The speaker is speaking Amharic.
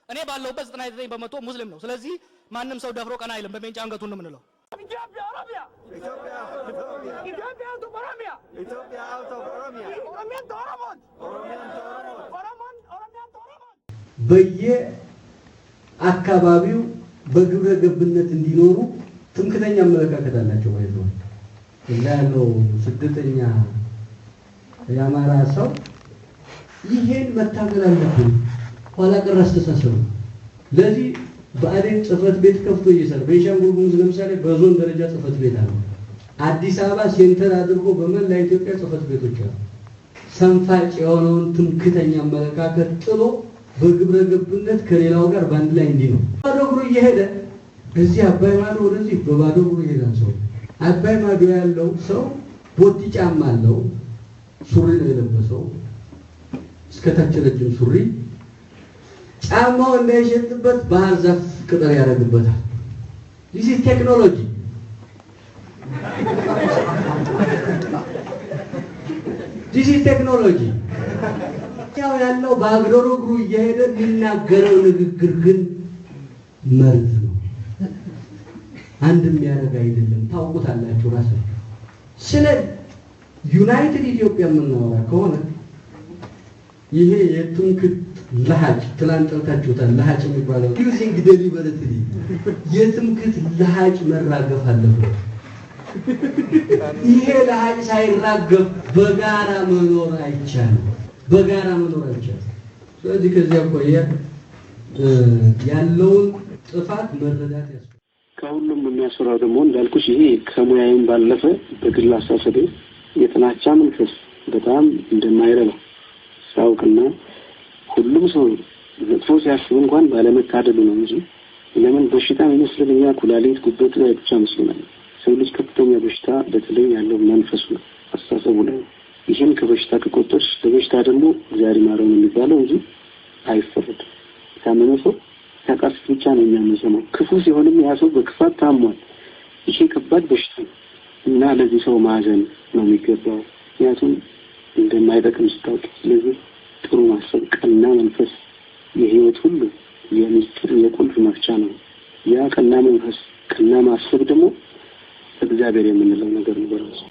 እኔ ባለውበት 99% ሙስሊም ነው። ስለዚህ ማንንም ሰው ደፍሮ ቀና አይልም። በሜንጫ አንገቱን ነው የምንለው። ኢትዮጵያ ኦሮሚያ ኢትዮጵያ ኦሮሚያ ኢትዮጵያ ኦሮሚያ ኢትዮጵያ ኦሮሚያ ኦሮሚያ ኦሮሞን ኦሮሚያ ኦሮሞን ኦሮሚያ ኦሮሞን በየአካባቢው በግብረ ገብነት እንዲኖሩ ትምክተኛ አመለካከት አላቸው ማለት ነው። ያለው ስደተኛ የአማራ ሰው ይሄን መታገል አለብን። ኋላ ቀር አስተሳሰብ ለዚህ በአዴን ጽፈት ቤት ከፍቶ እየሰራ በሻንጉል ጉሙዝ ለምሳሌ በዞን ደረጃ ጽፈት ቤት አለ። አዲስ አበባ ሴንተር አድርጎ በመላ ኢትዮጵያ ጽፈት ቤቶች አሉ። ሰንፋጭ የሆነውን ትምክተኛ አመለካከት ጥሎ በግብረ ገብነት ከሌላው ጋር ባንድ ላይ እንዲ ነው። ባዶ እግሩ እየሄደ እዚህ አባይ ማዶ ወደዚህ በባዶ እግሩ ይሄዳል። ሰው አባይ ማዶ ያለው ሰው ቦቲ ጫማ አለው፣ ሱሪ ነው የለበሰው እስከታች ረጅም ሱሪ። ጫማው እንዳይሸጥበት ባህር ዛፍ ቅጠል ያደርግበታል። this is technology this is technology ያለው ባግዶሮ እግሩ እየሄደ የሚናገረው ንግግር ግን መርዝ ነው። አንድም ያደርግ አይደለም። ታውቁታላችሁ ራሳችሁ። ስለ ዩናይትድ ኢትዮጵያ የምናወራ ከሆነ ይሄ የትምክህት ለሃጭ ትላንጠልታችሁታል። ለሃጭ የሚባለው ዩዚንግ ዴሊበሬትሊ የትምክህት ለሃጭ መራገፍ አለበት። ይሄ ለሃጭ ሳይራገፍ በጋራ መኖር አይቻልም። በጋራ መኖር አይቻልም። ስለዚህ ከዚያ አኳያ ያለውን ጥፋት መረዳት ያስፈልጋል። ከሁሉም የሚያስፈራው ደግሞ እንዳልኩሽ ይሄ ከሙያዬም ባለፈ በግል አስተሳሰቤ የጥላቻ መንፈስ በጣም እንደማይረባ ሳውቅና ሁሉም ሰው መጥፎ ሲያስብ እንኳን ባለመታደሉ ነው እንጂ ለምን በሽታ የሚመስልኛ ኩላሊት ጉበት ላይ ብቻ መስሎናል። ሰው ልጅ ከፍተኛ በሽታ በተለይ ያለው መንፈሱ ነው፣ አስተሳሰቡ ላይ። ይህን ከበሽታ ከቆጠርሽ ለበሽታ ደግሞ እግዚአብሔር ይማረውን የሚባለው እንጂ አይፈረድም። ታመመ ሰው ታቃስ ብቻ ነው የሚያመሰማው። ክፉ ሲሆንም ያ ሰው በክፋት ታሟል። ይሄ ከባድ በሽታ ነው እና ለዚህ ሰው ማዘን ነው የሚገባው፣ ምክንያቱም እንደማይጠቅም ስታውቂ። ስለዚህ ጥሩ ማሰብ፣ ቀና መንፈስ የህይወት ሁሉ የሚስጥር የቁልፍ መፍቻ ነው። ያ ቀና መንፈስ፣ ቀና ማሰብ ደግሞ እግዚአብሔር የምንለው ነገር ነው በራሱ።